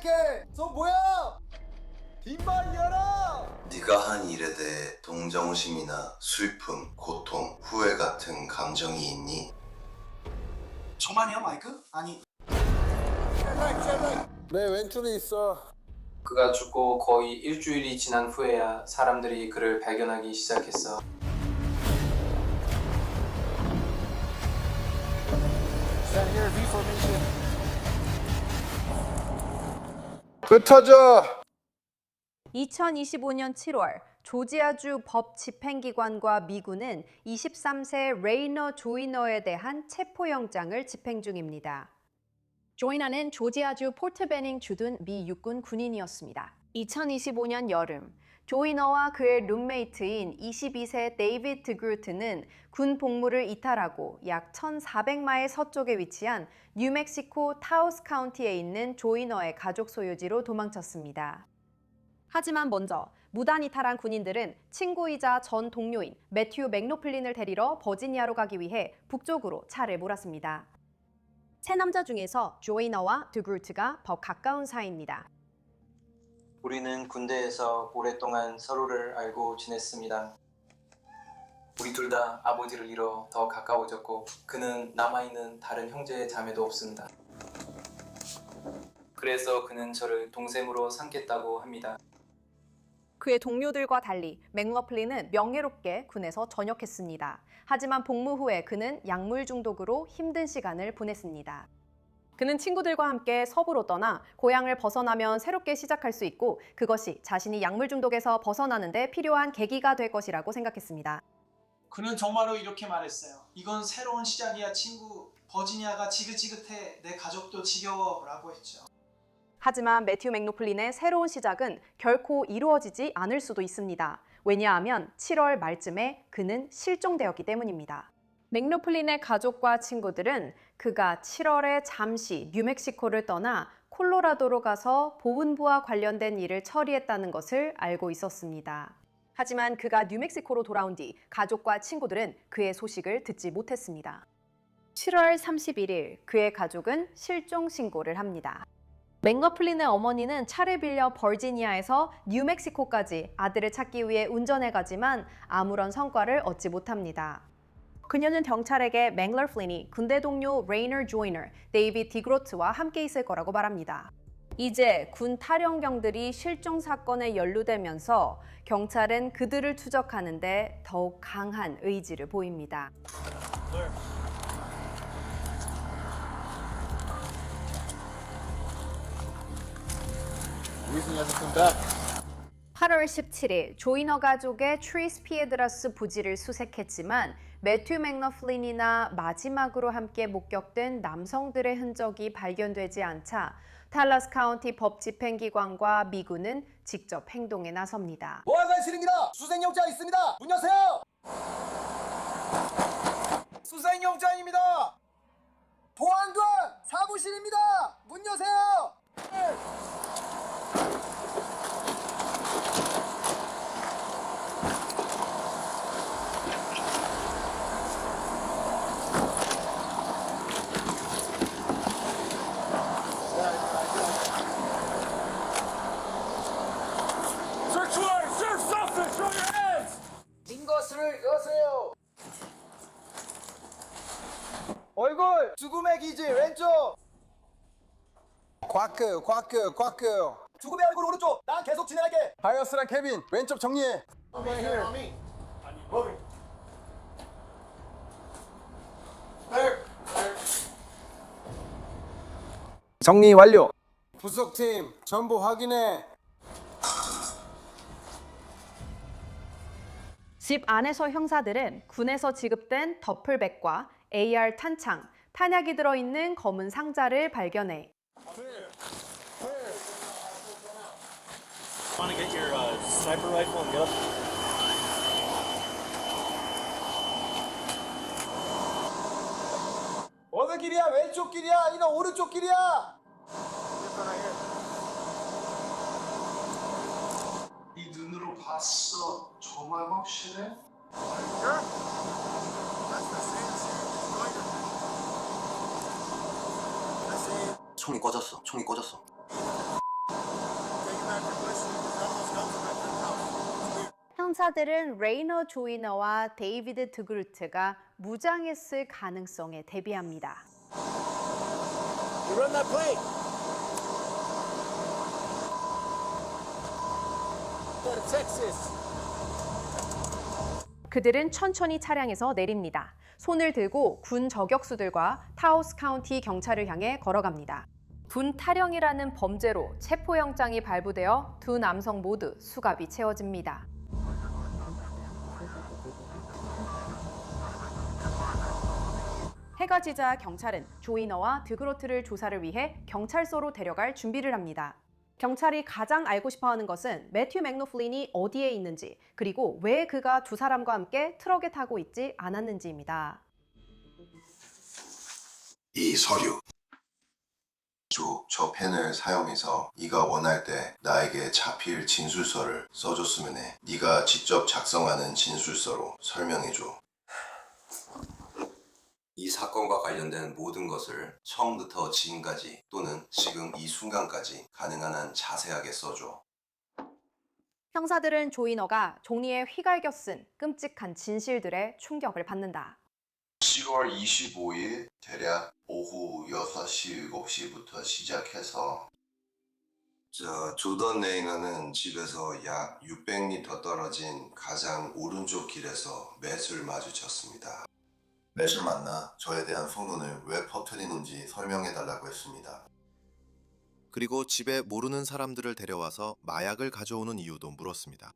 새끼! 저 뭐야? 빈말 열어! 네가 한 일에 대해 동정심이나 슬픔, 고통, 후회 같은 감정이 있니? 저만이야 마이크? 아니 내 왼쪽에 있어. 그가 죽고 거의 일주일이 지난 후에야 사람들이 그를 발견하기 시작했어. 흩어져! 2025년 7월 조지아주 법 집행기관과 미군은 23세 레이너 조이너에 대한 체포영장을 집행 중입니다. 조이너는 조지아주 포트베닝 주둔 미 육군 군인이었습니다. 2025년 여름 조이너와 그의 룸메이트인 22세 데이비드 드그루트는 군 복무를 이탈하고 약 1,400마일 서쪽에 위치한 뉴멕시코 타우스 카운티에 있는 조이너의 가족 소유지로 도망쳤습니다. 하지만 먼저 무단 이탈한 군인들은 친구이자 전 동료인 매튜 맥로플린을 데리러 버지니아로 가기 위해 북쪽으로 차를 몰았습니다. 세 남자 중에서 조이너와 드그루트가 더 가까운 사이입니다. 우리는 군대에서 오랫동안 서로를 알고 지냈습니다. 우리 둘 다 아버지를 잃어 더 가까워졌고 그는 남아있는 다른 형제 자매도 없습니다. 그래서 그는 저를 동생으로 삼겠다고 합니다. 그의 동료들과 달리 맥러플린은 명예롭게 군에서 전역했습니다. 하지만 복무 후에 그는 약물 중독으로 힘든 시간을 보냈습니다. 그는 친구들과 함께 서부로 떠나 고향을 벗어나면 새롭게 시작할 수 있고 그것이 자신이 약물 중독에서 벗어나는 데 필요한 계기가 될 것이라고 생각했습니다. 그는 정말로 이렇게 말했어요. 이건 새로운 시작이야 친구. 버지니아가 지긋지긋해. 내 가족도 지겨워. 라고 했죠. 하지만 매튜 맥로플린의 새로운 시작은 결코 이루어지지 않을 수도 있습니다. 왜냐하면 7월 말쯤에 그는 실종되었기 때문입니다. 맥로플린의 가족과 친구들은 그가 7월에 잠시 뉴멕시코를 떠나 콜로라도로 가서 보훈부와 관련된 일을 처리했다는 것을 알고 있었습니다. 하지만 그가 뉴멕시코로 돌아온 뒤 가족과 친구들은 그의 소식을 듣지 못했습니다. 7월 31일 그의 가족은 실종 신고를 합니다. 맥러플린의 어머니는 차를 빌려 버지니아에서 뉴멕시코까지 아들을 찾기 위해 운전해 가지만 아무런 성과를 얻지 못합니다. 그녀는 경찰에게 맥러플린이 군대 동료 레이너 조이너, 데이비드 디그로트와 함께 있을 거라고 말합니다. 이제 군 탈영경들이 실종 사건에 연루되면서 경찰은 그들을 추적하는데 더욱 강한 의지를 보입니다. 8월 17일 조이너 가족의 트리스 피에드라스 부지를 수색했지만 매튜 맥러플린이나 마지막으로 함께 목격된 남성들의 흔적이 발견되지 않자 탈러스 카운티 법 집행기관과 미군은 직접 행동에 나섭니다. 보안관 실입니다. 수색영장 있습니다. 문 여세요. 수색영장입니다. 보안관 사무실입니다. 문 여세요. 링거스를 여세요. 얼굴 죽음의 기지 왼쪽. 꽉해요. 죽음의 얼굴 오른쪽. 난 계속 진행할게. 하이어스랑 케빈 왼쪽 정리해. 정리 완료. 부속팀 전부 확인해. 집 안에서 형사들은 군에서 지급된 더플백과 AR 탄창, 탄약이 들어있는 검은 상자를 발견해 Want to get your sniper rifle and get up? 어느 길이야? 왼쪽 길이야? 이는 오른쪽 길이야? 이 눈으로 봤어. 정말 확실해? 총이 꺼졌어. 형사들은 레이너 조이너와 데이비드 드그루트가 무장했을 가능성에 대비합니다. You run that plate. Go to Texas. 그들은 천천히 차량에서 내립니다. 손을 들고 군 저격수들과 타우스 카운티 경찰을 향해 걸어갑니다. 군 탈영이라는 범죄로 체포영장이 발부되어 두 남성 모두 수갑이 채워집니다. 해가 지자 경찰은 조이너와 드그로트를 조사를 위해 경찰서로 데려갈 준비를 합니다. 경찰이 가장 알고 싶어하는 것은 매튜 맥로플린이 어디에 있는지, 그리고 왜 그가 두 사람과 함께 트럭에 타고 있지 않았는지입니다. 이 서류. 저 펜을 사용해서 네가 원할 때 나에게 자필 진술서를 써줬으면 해. 네가 직접 작성하는 진술서로 설명해줘. 이 사건과 관련된 모든 것을 처음부터 지금까지 또는 지금 이 순간까지 가능한 한 자세하게 써줘. 형사들은 조이너가 종이에 휘갈겨 쓴 끔찍한 진실들에 충격을 받는다. 10월 25일 대략 오후 6시, 7시부터 시작해서 조던 레이너는 집에서 약 600m 떨어진 가장 오른쪽 길에서 맷을 마주쳤습니다. 맷을 만나 저에 대한 소문을 왜 퍼뜨리는지 설명해달라고 했습니다. 그리고 집에 모르는 사람들을 데려와서 마약을 가져오는 이유도 물었습니다.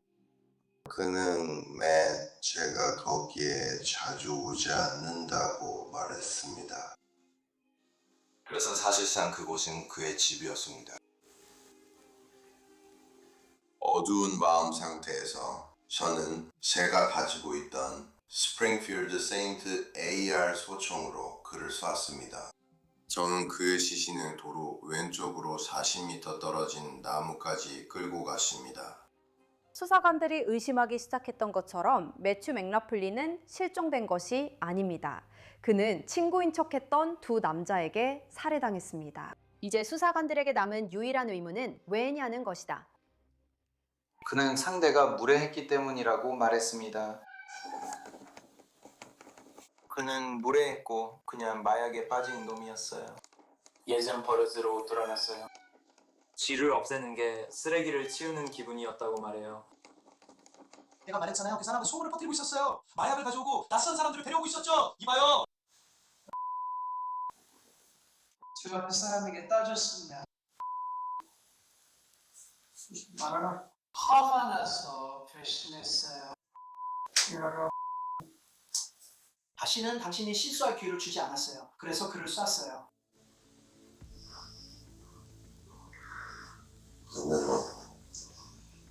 그는 맷 제가 거기에 자주 오지 않는다고 말했습니다. 그래서 사실상 그곳은 그의 집이었습니다. 어두운 마음 상태에서 저는 제가 가지고 있던 스프링필드 세인트 AR 소총으로 그를 쐈습니다. 저는 그의 시신을 도로 왼쪽으로 40m 떨어진 나무까지 끌고 갔습니다. 수사관들이 의심하기 시작했던 것처럼 매튜 맥라플린은 실종된 것이 아닙니다. 그는 친구인 척했던 두 남자에게 살해당했습니다. 이제 수사관들에게 남은 유일한 의문은 왜냐는 것이다. 그는 상대가 무례했기 때문이라고 말했습니다. 그는 무례했고 그냥 마약에 빠진 놈이었어요. 예전 버릇으로 돌아갔어요. 쥐를 없애는 게 쓰레기를 치우는 기분이었다고 말해요. 내가 말했잖아요. 그 사람은 소문을 퍼뜨리고 있었어요. 마약을 가져오고 낯선 사람들을 데려오고 있었죠. 이봐요. 주 앞에 사람에게 따졌습니다. 말하라. 화가 나서 배신했어요. 다시는 당신이 실수할 기회를 주지 않았어요. 그래서 그를 쐈어요.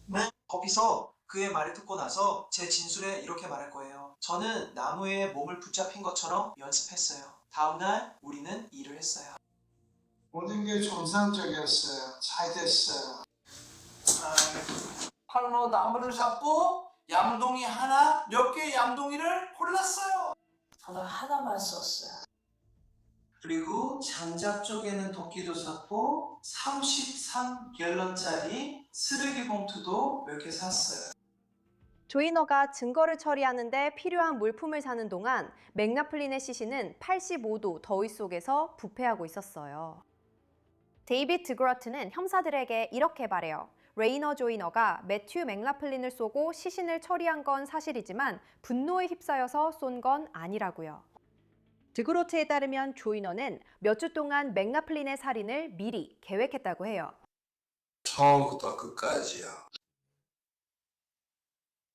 네? 거기서 그의 말을 듣고 나서 제 진술에 이렇게 말할 거예요. 저는 나무에 몸을 붙잡힌 것처럼 연습했어요. 다음날 우리는 일을 했어요. 모든 게 정상적이었어요. 잘 됐어요. 팔로 나무를 잡고 얌동이 하나, 몇 개의 얌동이를 골랐어요. 저는 하나만 썼어요. 그리고 장작 쪽에는 도끼도 샀고 33갤런짜리 쓰레기 봉투도 몇 개 샀어요. 조이너가 증거를 처리하는데 필요한 물품을 사는 동안 맥라플린의 시신은 85도 더위 속에서 부패하고 있었어요. 데이비드 드그로트는 형사들에게 이렇게 말해요. 레이너 조이너가 매튜 맥라플린을 쏘고 시신을 처리한 건 사실이지만 분노에 휩싸여서 쏜 건 아니라고요. 드그로트에 따르면 조이너는 몇 주 동안 맥라플린의 살인을 미리 계획했다고 해요. 처음부터 끝까지요.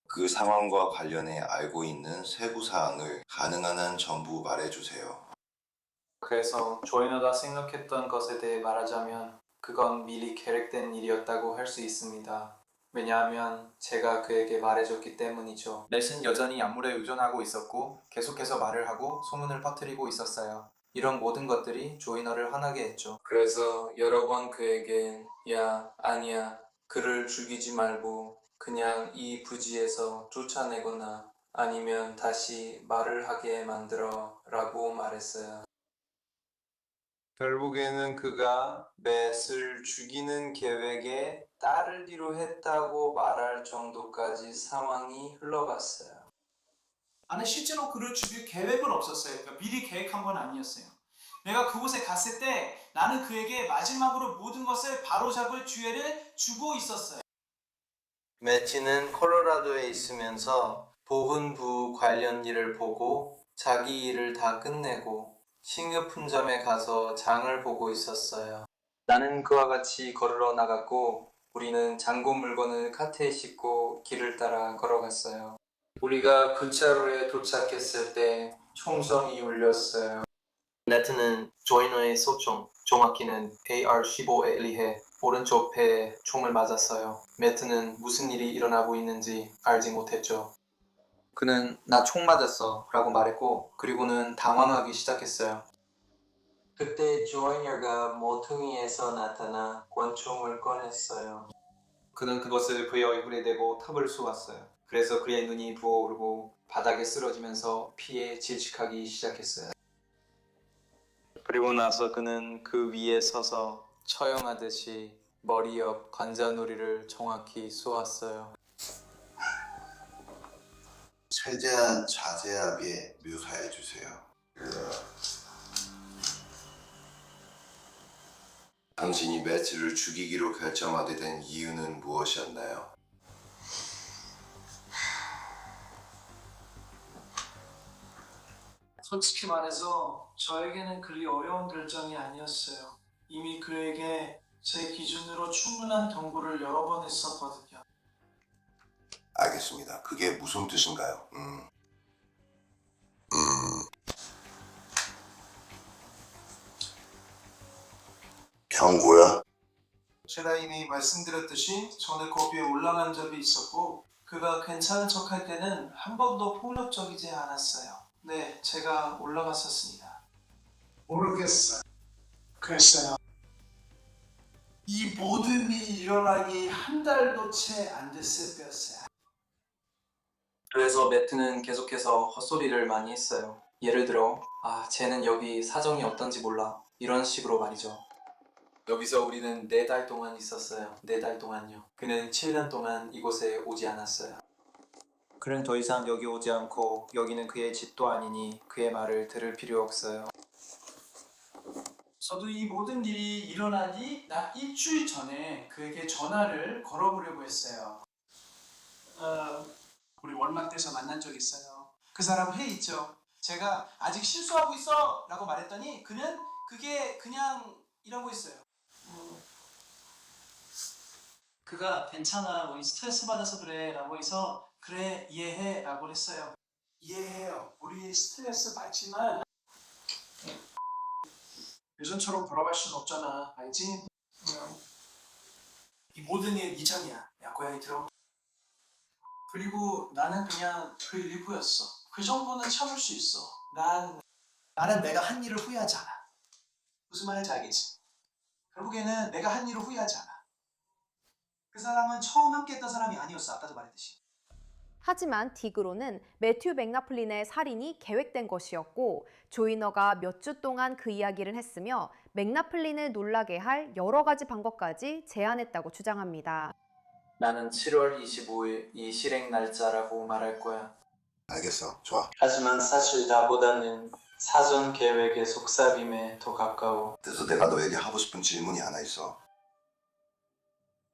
그 상황과 관련해 알고 있는 세부 사항을 가능한 한 전부 말해주세요. 그래서 조이너가 생각했던 것에 대해 말하자면 그건 미리 계획된 일이었다고 할 수 있습니다. 왜냐하면 제가 그에게 말해줬기 때문이죠. 넷은 여전히 약물에 의존하고 있었고 계속해서 말을 하고 소문을 퍼뜨리고 있었어요. 이런 모든 것들이 조이너를 화나게 했죠. 그래서 여러 번 그에게 야, 아니야, 그를 죽이지 말고 그냥 이 부지에서 쫓아내거나 아니면 다시 말을 하게 만들어 라고 말했어요. 결국에는 그가 맷을 죽이는 계획에 따르기로 했다고 말할 정도까지 상황이 흘러갔어요. 나는 실제로 그를 죽일 계획은 없었어요. 그러니까 미리 계획한 건 아니었어요. 내가 그곳에 갔을 때 나는 그에게 마지막으로 모든 것을 바로잡을 기회를 주고 있었어요. 매치는 콜로라도에 있으면서 보훈부 관련 일을 보고 자기 일을 다 끝내고 식료품점에 가서 장을 보고 있었어요. 나는 그와 같이 걸으러 나갔고 우리는 장고 물건을 카트에 싣고 길을 따라 걸어갔어요. 우리가 근처에 도착했을 때 총성이 울렸어요. 네트는 조이너의 소총, 정확히는 AR-15에 의해 오른쪽 배에 총을 맞았어요. 매트는 무슨 일이 일어나고 있는지 알지 못했죠. 그는 나 총 맞았어 라고 말했고 그리고는 당황하기 시작했어요. 그때 조이너가 모퉁이에서 나타나 권총을 꺼냈어요. 그는 그것을 그의 얼굴에 대고 탑을 쏘았어요. 그래서 그의 눈이 부어오르고 바닥에 쓰러지면서 피에 질식하기 시작했어요. 그리고 나서 그는 그 위에 서서 처형하듯이 머리 옆 관자놀이를 정확히 쏘았어요. 최대한 자세하게 묘사해 주세요. 당신이 매트를 죽이기로 결정하게 된 이유는 무엇이었나요? 솔직히 말해서 저에게는 그리 어려운 결정이 아니었어요. 이미 그에게 제 기준으로 충분한 경고를 여러 번 했었거든요. 알겠습니다. 그게 무슨 뜻인가요? 경고야? 제가 이미 말씀드렸듯이 전에 거기에 올라간 적이 있었고 그가 괜찮은 척할 때는 한 번도 폭력적이지 않았어요. 네, 제가 올라갔었습니다. 모르겠어요. 글쎄요. 이 모든 일이 일어나기 한 달도 채 안 됐을 때였어요. 그래서 매트는 계속해서 헛소리를 많이 했어요. 예를 들어 쟤는 여기 사정이 어떤지 몰라 이런 식으로 말이죠. 여기서 우리는 4달 동안 있었어요. 4달 동안요. 그는 7년 동안 이곳에 오지 않았어요. 그는 더 이상 여기 오지 않고 여기는 그의 집도 아니니 그의 말을 들을 필요 없어요. 저도 이 모든 일이 일어나기 약 일주일 전에 그에게 전화를 걸어보려고 했어요. 우리 월마트에서 만난 적 있어요. 그 사람 회 있죠. 제가 아직 실수하고 있어 라고 말했더니 그는 그게 그냥 이러고 있어요. 그가 괜찮아, 뭐 스트레스 받아서 그래 라고 해서 그래 이해해 라고 했어요. 이해해요. 우리 스트레스 받지만 예전처럼 돌아갈 수는 없잖아. 알지? 이 모든 일 이전이야. 야 고양이 들어. 그리고 나는 그냥 그 일부였어. 그 정도는 참을 수 있어. 나는 내가 한 일을 후회하지 않아. 무슨 말인지 알겠지? 결국에는 내가 한 일을 후회하지 않아. 그 사람은 처음 함께했던 사람이 아니었어. 아까도 말했듯이. 하지만 디그로는 매튜 맥나플린의 살인이 계획된 것이었고 조이너가 몇 주 동안 그 이야기를 했으며 맥나플린을 놀라게 할 여러 가지 방법까지 제안했다고 주장합니다. 나는 7월 25일 이 실행 날짜라고 말할 거야. 알겠어. 좋아. 하지만 사실 나보다는 사전 계획의 속삭임에 더 가까워. 그래서 내가 너에게 하고 싶은 질문이 하나 있어.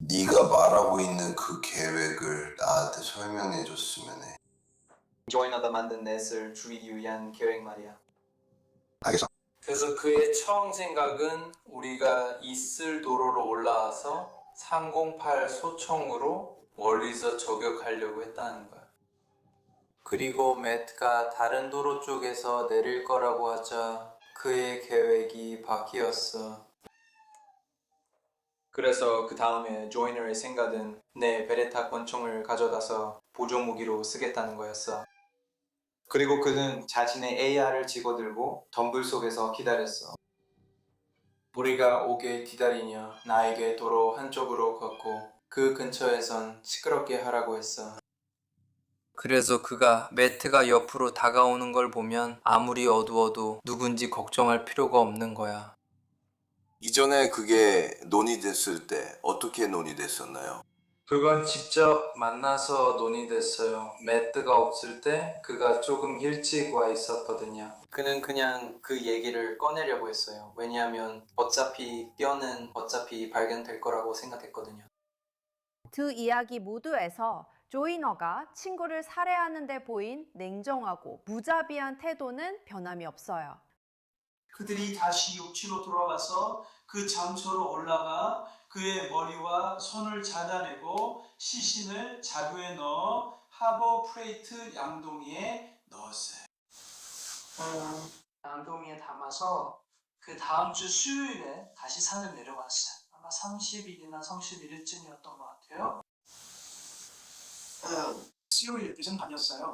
네가 말하고 있는 그 계획을 나한테 설명해 줬으면 해. 조이너가 만든 넷을 죽이기 위한 계획 말이야. 알겠어. 그래서 그의 처음 생각은 우리가 있을 도로로 올라와서 308 소총으로 멀리서 저격하려고 했다는 거야. 그리고 매트가 다른 도로 쪽에서 내릴 거라고 하자 그의 계획이 바뀌었어. 그래서 그 다음에 조이너의 생각은 내 베레타 권총을 가져다서 보조 무기로 쓰겠다는 거였어. 그리고 그는 자신의 AR을 집어들고 덤불 속에서 기다렸어. 우리가 오길 기다리며 나에게 도로 한쪽으로 걷고 그 근처에선 시끄럽게 하라고 했어. 그래서 그가 매트가 옆으로 다가오는 걸 보면 아무리 어두워도 누군지 걱정할 필요가 없는 거야. 이전에 그게 논의됐을 때 어떻게 논의됐었나요? 그건 직접 만나서 논의됐어요. 매트가 없을 때 그가 조금 일찍 와 있었거든요. 그는 그냥 그 얘기를 꺼내려고 했어요. 왜냐하면 어차피 뼈는 어차피 발견될 거라고 생각했거든요. 두 이야기 모두에서 조이너가 친구를 살해하는 데 보인 냉정하고 무자비한 태도는 변함이 없어요. 그들이 다시 육지로 돌아가서 그 장소로 올라가 그의 머리와 손을 잘라내고 시신을 자루에 넣어 하버 프레이트 양동이에 넣었어요. 양동이에 담아서 그 다음 주 수요일에 다시 산을 내려왔어요. 아마 30일이나 31일쯤이었던 것 같아요. 수요일 늦은 밤이었어요.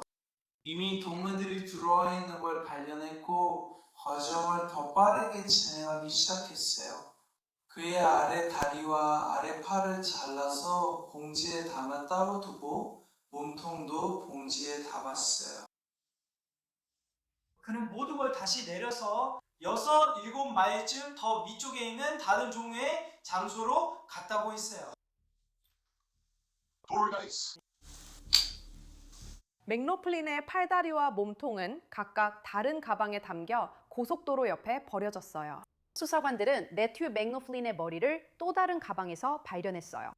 이미 동물들이 들어와 있는 걸 발견했고 과정을 더 빠르게 진행하기 시작했어요. 그의 아래 다리와 아래 팔을 잘라서 봉지에 담아 따로 두고 몸통도 봉지에 담았어요. 그는 모든 걸 다시 내려서 6, 7마일쯤 더 위쪽에 있는 다른 종류의 장소로 갔다고 했어요. 맥로플린의 팔다리와 몸통은 각각 다른 가방에 담겨 고속도로 옆에 버려졌어요. 수사관들은 매튜 맥로플린의 머리를 또 다른 가방에서 발견했어요.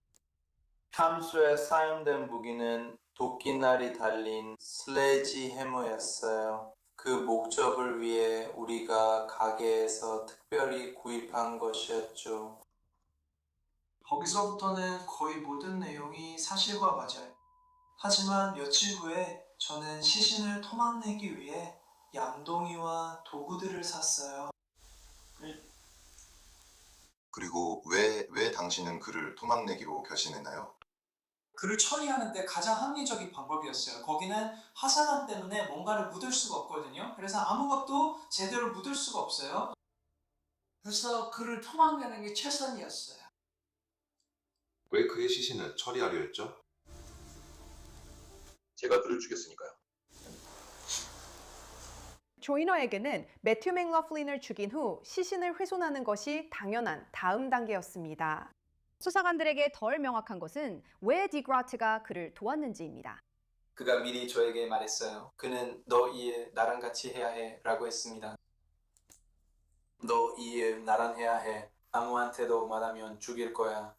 탐수에 사용된 무기는 도끼날이 달린 슬래지 해머였어요. 그 목적을 위해 우리가 가게에서 특별히 구입한 것이었죠. 거기서부터는 거의 모든 내용이 사실과 맞아요. 하지만 며칠 후에 저는 시신을 토막내기 위해 양동이와 도구들을 샀어요. 그리고 왜 당신은 그를 토막내기로 결심했나요? 그를 처리하는데 가장 합리적인 방법이었어요. 거기는 화산암 때문에 뭔가를 묻을 수가 없거든요. 그래서 아무것도 제대로 묻을 수가 없어요. 그래서 그를 토막내는 게 최선이었어요. 왜 그의 시신을 처리하려 했죠? 제가 그를 죽였으니까요. 조이너에게는 매튜 맥로플린을 죽인 후 시신을 훼손하는 것이 당연한 다음 단계였습니다. 수사관들에게 덜 명확한 것은 왜 디그라트가 그를 도왔는지입니다. 그가 미리 저에게 말했어요. 그는 너 이 일 나랑 같이 해야 해 라고 했습니다. 너 이 일 나랑 해야 해. 아무한테도 말하면 죽일 거야.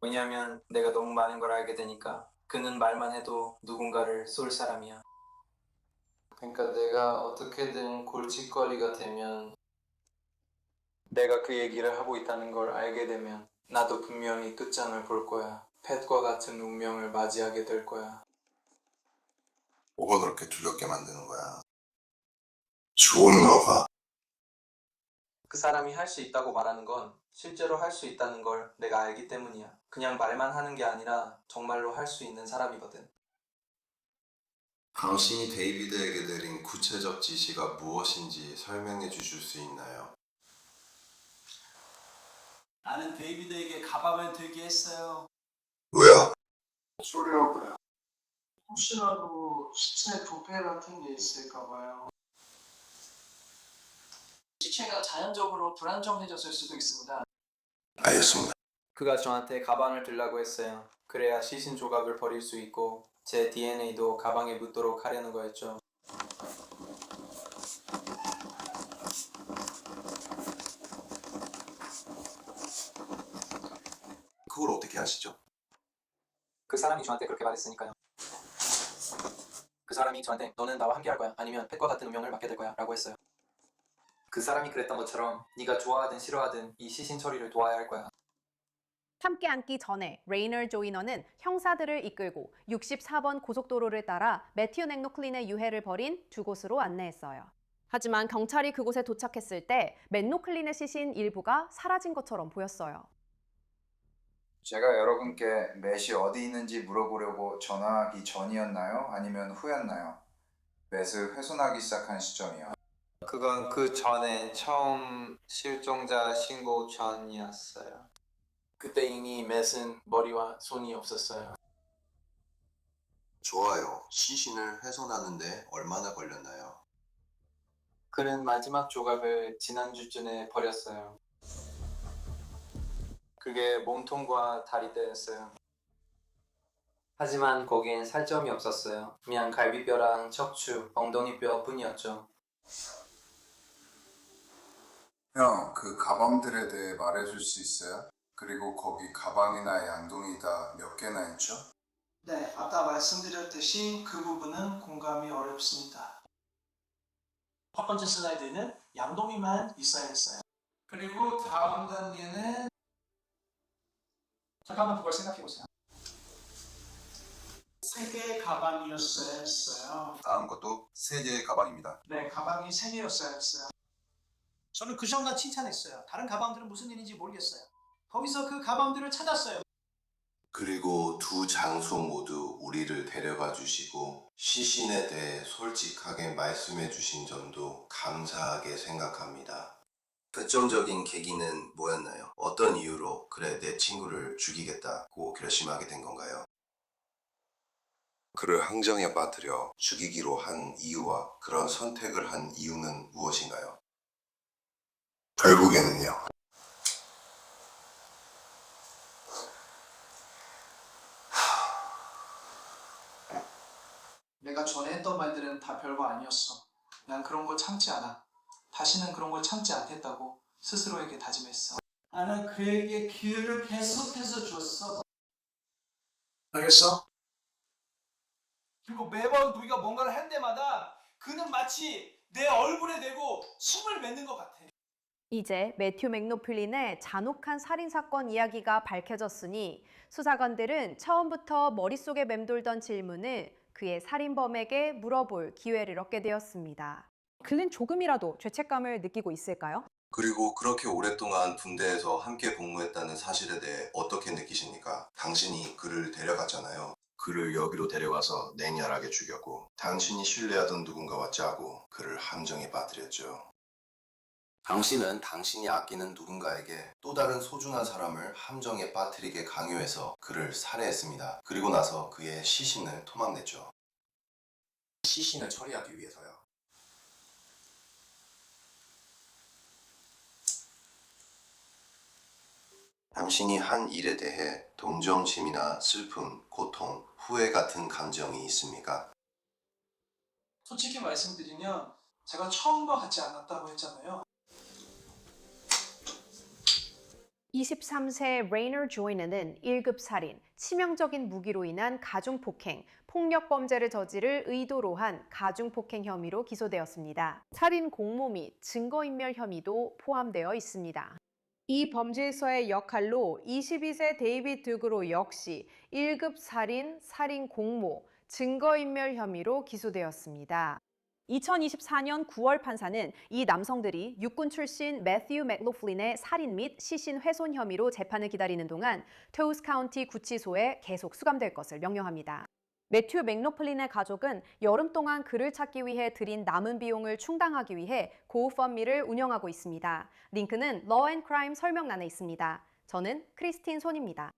왜냐면 내가 너무 많은 걸 알게 되니까. 그는 말만 해도 누군가를 쏠 사람이야. 그러니까 내가 어떻게든 골칫거리가 되면, 내가 그 얘기를 하고 있다는 걸 알게 되면 나도 분명히 끝장을 볼 거야. 팻과 같은 운명을 맞이하게 될 거야. 뭐가 그렇게 두렵게 만드는 거야? 좋은가 봐. 그 사람이 할 수 있다고 말하는 건 실제로 할 수 있다는 걸 내가 알기 때문이야. 그냥 말만 하는 게 아니라 정말로 할 수 있는 사람이거든. 당신이 데이비드에게 내린 구체적 지시가 무엇인지 설명해 주실 수 있나요? 나는 데이비드에게 가방을 들게 했어요. 왜요? 쏘려고요. 혹시라도 시체 부패 같은 게 있을까 봐요. 시체가 자연적으로 불안정해졌을 수도 있습니다. 알겠습니다. 그가 저한테 가방을 들라고 했어요. 그래야 시신 조각을 버릴 수 있고 제 DNA도 가방에 묻도록 하려는 거였죠. 그걸 어떻게 하시죠? 그 사람이 저한테 그렇게 말했으니까요. 그 사람이 저한테 너는 나와 함께 할 거야 아니면 펫과 같은 운명을 맞게 될 거야 라고 했어요. 그 사람이 그랬던 것처럼 네가 좋아하든 싫어하든 이 시신 처리를 도와야 할 거야. 함께 앉기 전에 레이널 조이너는 형사들을 이끌고 64번 고속도로를 따라 매튜 맥로클린의 유해를 벌인 두 곳으로 안내했어요. 하지만 경찰이 그곳에 도착했을 때 맥로클린의 시신 일부가 사라진 것처럼 보였어요. 제가 여러분께 맷이 어디 있는지 물어보려고 전화하기 전이었나요? 아니면 후였나요? 맷을 훼손하기 시작한 시점이요. 그건 그 전에 처음 실종자 신고 전이었어요. 그때 이미 맷은 머리와 손이 없었어요. 좋아요. 시신을 훼손하는데 얼마나 걸렸나요? 그는 마지막 조각을 지난주쯤에 버렸어요. 그게 몸통과 다리뼈였어요. 하지만 거기엔 살점이 없었어요. 그냥 갈비뼈랑 척추, 엉덩이뼈 뿐이었죠. 형, 그 가방들에 대해 말해줄 수 있어요? 그리고 거기 가방이나 양동이 다 몇 개나 있죠? 네, 아까 말씀드렸듯이 그 부분은 공감이 어렵습니다. 첫 번째 슬라이드에는 양동이만 있어야 했어요. 그리고 다음 단계는 잠깐만 그걸 생각해보세요. 3개의 가방이었어야 했어요. 다음 것도 3개의 가방입니다. 네, 가방이 3개였어야 했어요. 저는 그 순간 칭찬했어요. 다른 가방들은 무슨 일인지 모르겠어요. 거기서 그 가방들을 찾았어요. 그리고 두 장소 모두 우리를 데려가 주시고 시신에 대해 솔직하게 말씀해 주신 점도 감사하게 생각합니다. 결정적인 계기는 뭐였나요? 어떤 이유로 그래 내 친구를 죽이겠다고 결심하게 된 건가요? 그를 항정에 빠뜨려 죽이기로 한 이유와 그런 선택을 한 이유는 무엇인가요? 결국에는요. 내가 전에 했던 말들은 다 별거 아니었어. 난 그런 거 참지 않아. 다시는 그런 걸 참지 않겠다고 스스로에게 다짐했어. 나는 그에게 기회를 계속해서 줬어. 알겠어? 그리고 매번 우리가 뭔가를 할 때마다 그는 마치 내 얼굴에 대고 숨을 맺는 것 같아. 이제 매튜 맥노플린의 잔혹한 살인사건 이야기가 밝혀졌으니 수사관들은 처음부터 머릿속에 맴돌던 질문을 그의 살인범에게 물어볼 기회를 얻게 되었습니다. 그는 조금이라도 죄책감을 느끼고 있을까요? 그리고 그렇게 오랫동안 군대에서 함께 복무했다는 사실에 대해 어떻게 느끼십니까? 당신이 그를 데려갔잖아요. 그를 여기로 데려가서 냉혈하게 죽였고 당신이 신뢰하던 누군가와 짜고 그를 함정에 빠뜨렸죠. 당신은 당신이 아끼는 누군가에게 또 다른 소중한 사람을 함정에 빠뜨리게 강요해서 그를 살해했습니다. 그리고 나서 그의 시신을 토막냈죠. 시신을 처리하기 위해서요. 당신이 한 일에 대해 동정심이나 슬픔, 고통, 후회 같은 감정이 있습니까? 솔직히 말씀드리면 제가 처음과 같지 않았다고 했잖아요. 23세 레이너 조이너는 1급 살인, 치명적인 무기로 인한 가중폭행, 폭력범죄를 저지를 의도로 한 가중폭행 혐의로 기소되었습니다. 살인 공모 및 증거인멸 혐의도 포함되어 있습니다. 이 범죄에서의 역할로 22세 데이빗 듀그로 역시 1급 살인, 살인 공모, 증거인멸 혐의로 기소되었습니다. 2024년 9월 판사는 이 남성들이 육군 출신 매튜 맥로플린의 살인 및 시신 훼손 혐의로 재판을 기다리는 동안 토우스 카운티 구치소에 계속 수감될 것을 명령합니다. 매튜 맥로플린의 가족은 여름 동안 그를 찾기 위해 들인 남은 비용을 충당하기 위해 고우펀미를 운영하고 있습니다. 링크는 Law and Crime 설명란에 있습니다. 저는 크리스틴 손입니다.